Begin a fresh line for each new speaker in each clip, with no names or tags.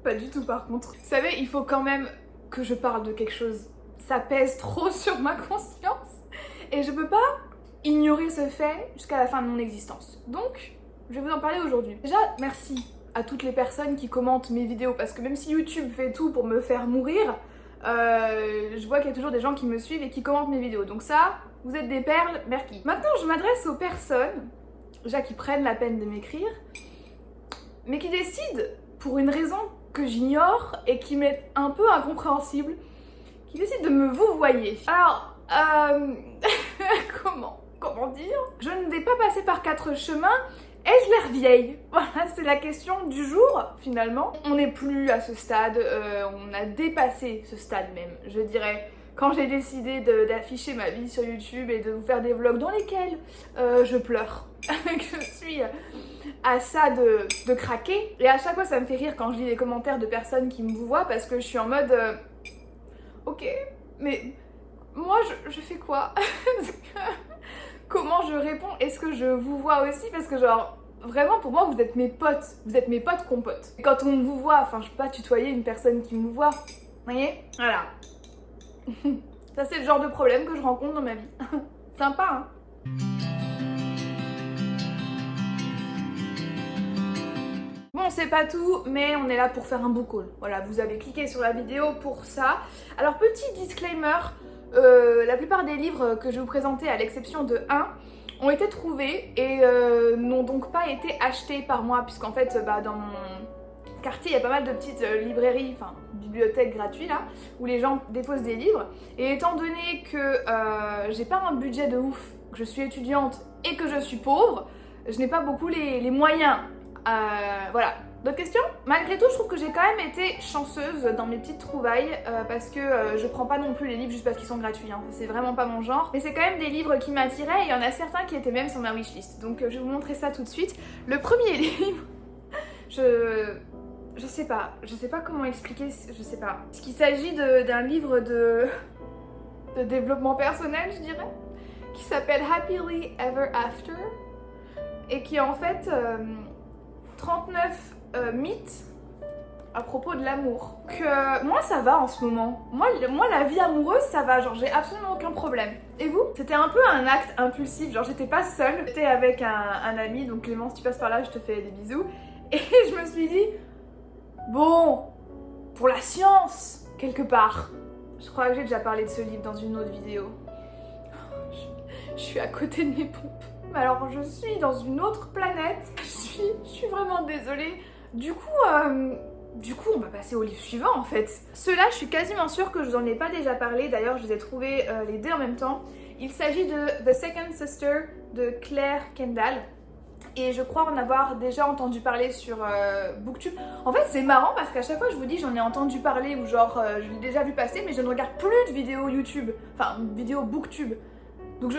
pas du tout par contre. Vous savez, il faut quand même que je parle de quelque chose. Ça pèse trop sur ma conscience et je peux pas ignorer ce fait jusqu'à la fin de mon existence. Donc, je vais vous en parler aujourd'hui. Déjà, merci à toutes les personnes qui commentent mes vidéos parce que même si YouTube fait tout pour me faire mourir, je vois qu'il y a toujours des gens qui me suivent et qui commentent mes vidéos. Donc ça, vous êtes des perles, merci. Maintenant, je m'adresse aux personnes, déjà qui prennent la peine de m'écrire, mais qui décident, pour une raison que j'ignore et qui m'est un peu incompréhensible, qui décident de me vouvoyer. Alors, comment dire? Je ne vais pas passer par 4 chemins. Ai-je l'air vieille? Voilà, c'est la question du jour, finalement. On n'est plus à ce stade, on a dépassé ce stade même, je dirais. Quand j'ai décidé d'afficher ma vie sur YouTube et de vous faire des vlogs dans lesquels je pleure, que je suis à ça de craquer. Et à chaque fois, ça me fait rire quand je lis les commentaires de personnes qui me voient parce que je suis en mode ok, mais moi, je fais quoi? Comment je réponds? Est-ce que je vous vois aussi? Parce que genre, vraiment pour moi vous êtes mes potes compotes. Et quand on vous voit, enfin je peux pas tutoyer une personne qui me voit, vous voyez? Voilà. Ça c'est le genre de problème que je rencontre dans ma vie. Sympa hein? Bon, c'est pas tout, mais on est là pour faire un book haul. Voilà, vous avez cliqué sur la vidéo pour ça. Alors petit disclaimer, la plupart des livres que je vais vous présenter, à l'exception de 1, ont été trouvés et n'ont donc pas été achetés par moi, puisqu'en fait, dans mon quartier, il y a pas mal de petites librairies, enfin bibliothèques gratuites là, où les gens déposent des livres. Et étant donné que j'ai pas un budget de ouf, que je suis étudiante et que je suis pauvre, je n'ai pas beaucoup les moyens. Voilà. D'autres questions? Malgré tout, je trouve que j'ai quand même été chanceuse dans mes petites trouvailles parce que je prends pas non plus les livres juste parce qu'ils sont gratuits, hein. C'est vraiment pas mon genre. Mais c'est quand même des livres qui m'attiraient et il y en a certains qui étaient même sur ma wishlist. Donc je vais vous montrer ça tout de suite. Le premier livre, je sais pas comment expliquer, je sais pas. Est-ce qu'il s'agit d'un livre de développement personnel, je dirais, qui s'appelle Happily Ever After et qui est en fait 39 mythes à propos de l'amour. Que moi ça va en ce moment. Moi la vie amoureuse ça va, genre j'ai absolument aucun problème. Et vous? C'était un peu un acte impulsif, genre j'étais pas seule, j'étais avec un ami, donc Clément si tu passes par là je te fais des bisous. Et je me suis dit, bon, pour la science, quelque part. Je crois que j'ai déjà parlé de ce livre dans une autre vidéo. Je suis à côté de mes pompes. Alors je suis dans une autre planète. Je suis vraiment désolée. Du coup, on va passer au livre suivant en fait. Ceux-là, je suis quasiment sûre que je vous en ai pas déjà parlé. D'ailleurs, je les ai trouvés les deux en même temps. Il s'agit de The Second Sister de Claire Kendall. Et je crois en avoir déjà entendu parler sur Booktube. En fait, c'est marrant parce qu'à chaque fois, je vous dis j'en ai entendu parler ou genre je l'ai déjà vu passer, mais je ne regarde plus de vidéos YouTube. Enfin, vidéos Booktube. Donc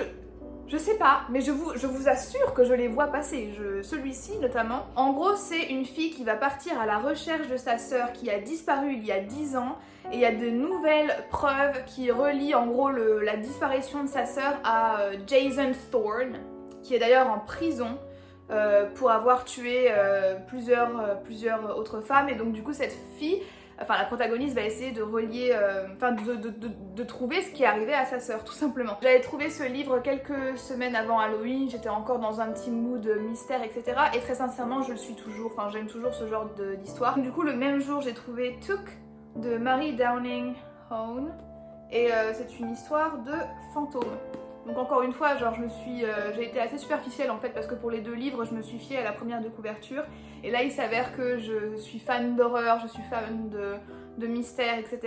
je sais pas, mais je vous assure que je les vois passer, celui-ci notamment. En gros, c'est une fille qui va partir à la recherche de sa sœur qui a disparu il y a 10 ans. Et il y a de nouvelles preuves qui relient en gros la disparition de sa sœur à Jason Thorne, qui est d'ailleurs en prison pour avoir tué plusieurs autres femmes. Et donc du coup, cette fille... Enfin, la protagoniste va essayer de relier, de trouver ce qui est arrivé à sa sœur, tout simplement. J'avais trouvé ce livre quelques semaines avant Halloween, j'étais encore dans un petit mood mystère, etc. Et très sincèrement, je le suis toujours, enfin j'aime toujours ce genre d'histoire. Du coup, le même jour, j'ai trouvé Took de Mary Downing Hone. Et c'est une histoire de fantôme. Donc encore une fois, genre j'ai été assez superficielle en fait parce que pour les deux livres, je me suis fiée à la première de couverture. Et là, il s'avère que je suis fan d'horreur, je suis fan de mystère, etc.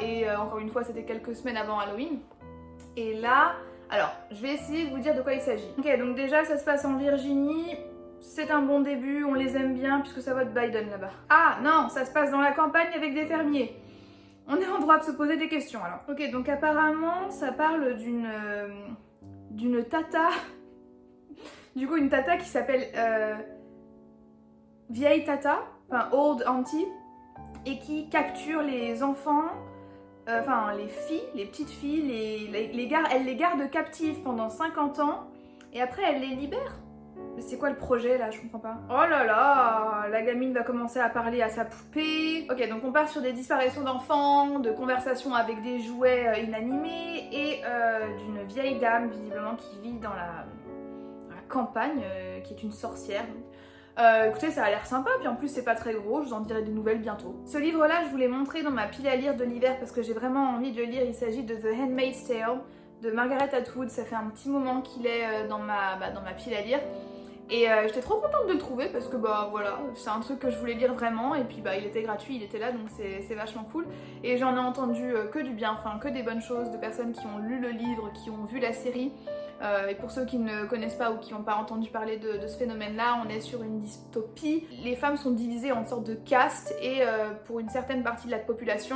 Et encore une fois, c'était quelques semaines avant Halloween. Et là, alors, je vais essayer de vous dire de quoi il s'agit. Ok, donc déjà, ça se passe en Virginie. C'est un bon début, on les aime bien puisque ça vote Biden là-bas. Ah non, ça se passe dans la campagne avec des fermiers. On est en droit de se poser des questions alors. Ok, donc apparemment, ça parle d'une tata. Du coup, une tata qui s'appelle Vieille Tata, enfin Old Auntie, et qui capture les enfants, enfin les filles, les petites filles, elle les garde captives pendant 50 ans, et après elle les libère. C'est quoi le projet là? Je comprends pas. Oh là là, la gamine va commencer à parler à sa poupée. Ok, donc on part sur des disparitions d'enfants, de conversations avec des jouets inanimés et d'une vieille dame visiblement qui vit dans la campagne, qui est une sorcière. Écoutez, ça a l'air sympa, puis en plus c'est pas très gros, je vous en dirai des nouvelles bientôt. Ce livre-là, je vous l'ai montré dans ma pile à lire de l'hiver parce que j'ai vraiment envie de le lire. Il s'agit de The Handmaid's Tale de Margaret Atwood. Ça fait un petit moment qu'il est dans ma pile à lire. Et j'étais trop contente de le trouver parce que voilà, c'est un truc que je voulais lire vraiment et puis il était gratuit, il était là, donc c'est vachement cool. Et j'en ai entendu que du bien, enfin que des bonnes choses de personnes qui ont lu le livre, qui ont vu la série. Et pour ceux qui ne connaissent pas ou qui n'ont pas entendu parler de ce phénomène-là, on est sur une dystopie. Les femmes sont divisées en sortes de castes et pour une certaine partie de la population,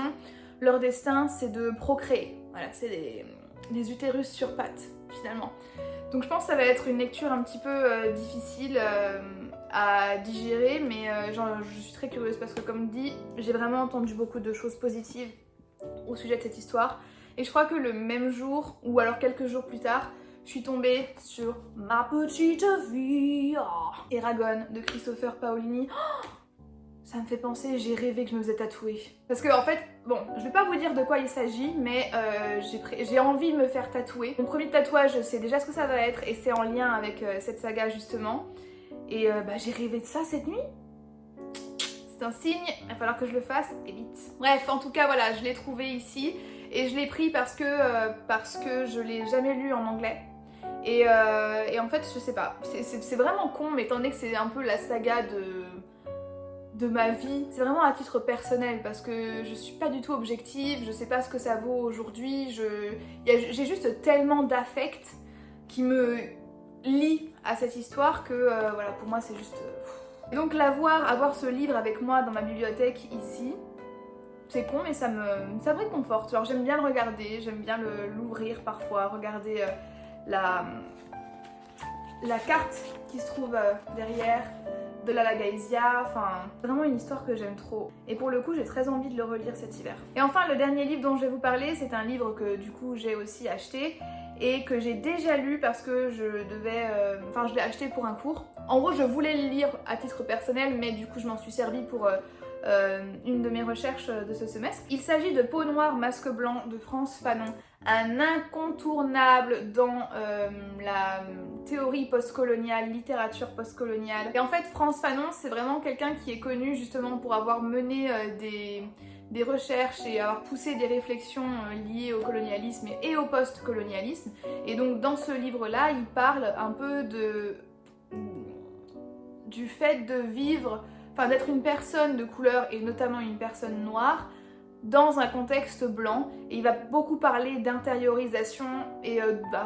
leur destin c'est de procréer. Voilà, c'est des utérus sur pattes finalement. Donc je pense que ça va être une lecture un petit peu difficile à digérer, mais je suis très curieuse parce que comme dit, j'ai vraiment entendu beaucoup de choses positives au sujet de cette histoire. Et je crois que le même jour, ou alors quelques jours plus tard, je suis tombée sur Ma petite vie, Eragon de Christopher Paolini. Ça me fait penser, j'ai rêvé que je me faisais tatouer. Parce que en fait, bon, je vais pas vous dire de quoi il s'agit, mais j'ai envie de me faire tatouer. Mon premier tatouage, je sais déjà ce que ça va être et c'est en lien avec cette saga justement. Et j'ai rêvé de ça cette nuit. C'est un signe, il va falloir que je le fasse et vite. Bref, en tout cas voilà, je l'ai trouvé ici et je l'ai pris parce que je l'ai jamais lu en anglais. Et en fait, je sais pas, c'est vraiment con, mais étant donné que c'est un peu la saga de ma vie, c'est vraiment à titre personnel parce que je suis pas du tout objective, je sais pas ce que ça vaut aujourd'hui, j'ai juste tellement d'affect qui me lie à cette histoire que voilà, pour moi c'est juste... Et donc avoir ce livre avec moi dans ma bibliothèque ici, c'est con mais ça me réconforte. Genre j'aime bien le regarder, j'aime bien l'ouvrir parfois, regarder la carte qui se trouve derrière de la Lagaïsia, enfin vraiment une histoire que j'aime trop. Et pour le coup j'ai très envie de le relire cet hiver. Et enfin le dernier livre dont je vais vous parler, c'est un livre que du coup j'ai aussi acheté et que j'ai déjà lu parce que je l'ai acheté pour un cours. En gros je voulais le lire à titre personnel mais du coup je m'en suis servi pour une de mes recherches de ce semestre. Il s'agit de Peau noire, masque blanc de France Fanon, un incontournable dans la théorie postcoloniale, littérature postcoloniale. Et en fait France Fanon c'est vraiment quelqu'un qui est connu justement pour avoir mené des recherches et avoir poussé des réflexions liées au colonialisme et au post-colonialisme. Et donc dans ce livre-là, il parle un peu du fait de vivre, enfin d'être une personne de couleur et notamment une personne noire dans un contexte blanc, et il va beaucoup parler d'intériorisation et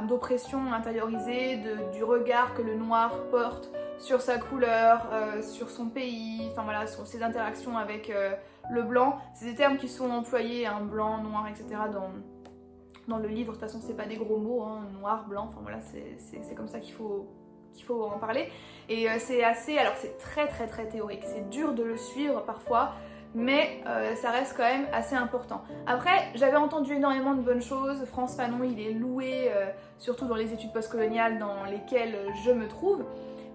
d'oppression intériorisée, du regard que le noir porte sur sa couleur, sur son pays, enfin voilà, sur ses interactions avec le blanc. C'est des termes qui sont employés, hein, blanc, noir, etc. dans le livre. De toute façon c'est pas des gros mots, hein, noir, blanc, enfin voilà, c'est comme ça qu'il faut en parler. Et c'est assez, alors c'est très théorique, c'est dur de le suivre parfois, mais ça reste quand même assez important. Après, j'avais entendu énormément de bonnes choses. France Fanon, il est loué, surtout dans les études postcoloniales dans lesquelles je me trouve.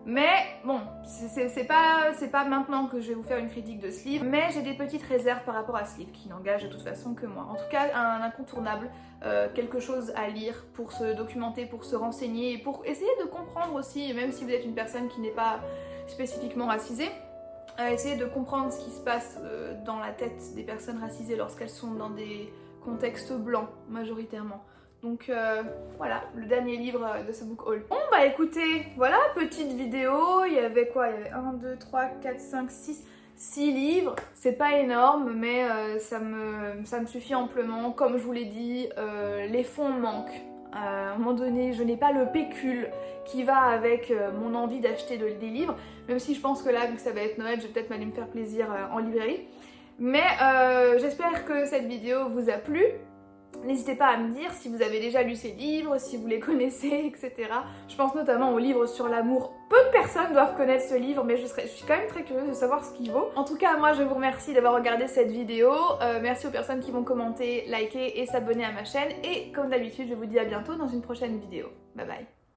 Mais bon, c'est pas maintenant que je vais vous faire une critique de ce livre, mais j'ai des petites réserves par rapport à ce livre, qui n'engage de toute façon que moi. En tout cas, un incontournable, quelque chose à lire pour se documenter, pour se renseigner, et pour essayer de comprendre aussi, même si vous êtes une personne qui n'est pas spécifiquement racisée, essayer de comprendre ce qui se passe dans la tête des personnes racisées lorsqu'elles sont dans des contextes blancs, majoritairement. Donc voilà, le dernier livre de ce book haul. Bon bah écoutez, voilà, petite vidéo, il y avait quoi? Il y avait 1, 2, 3, 4, 5, 6 livres. C'est pas énorme, mais ça me suffit amplement. Comme je vous l'ai dit, les fonds manquent. À un moment donné, je n'ai pas le pécule qui va avec mon envie d'acheter des livres, même si je pense que là, vu que ça va être Noël, je vais peut-être m'aller me faire plaisir en librairie. Mais j'espère que cette vidéo vous a plu. N'hésitez pas à me dire si vous avez déjà lu ces livres, si vous les connaissez, etc. Je pense notamment au livre sur l'amour. Peu de personnes doivent connaître ce livre, mais je suis quand même très curieuse de savoir ce qu'il vaut. En tout cas, moi je vous remercie d'avoir regardé cette vidéo. Merci aux personnes qui vont commenter, liker et s'abonner à ma chaîne. Et comme d'habitude, je vous dis à bientôt dans une prochaine vidéo. Bye bye.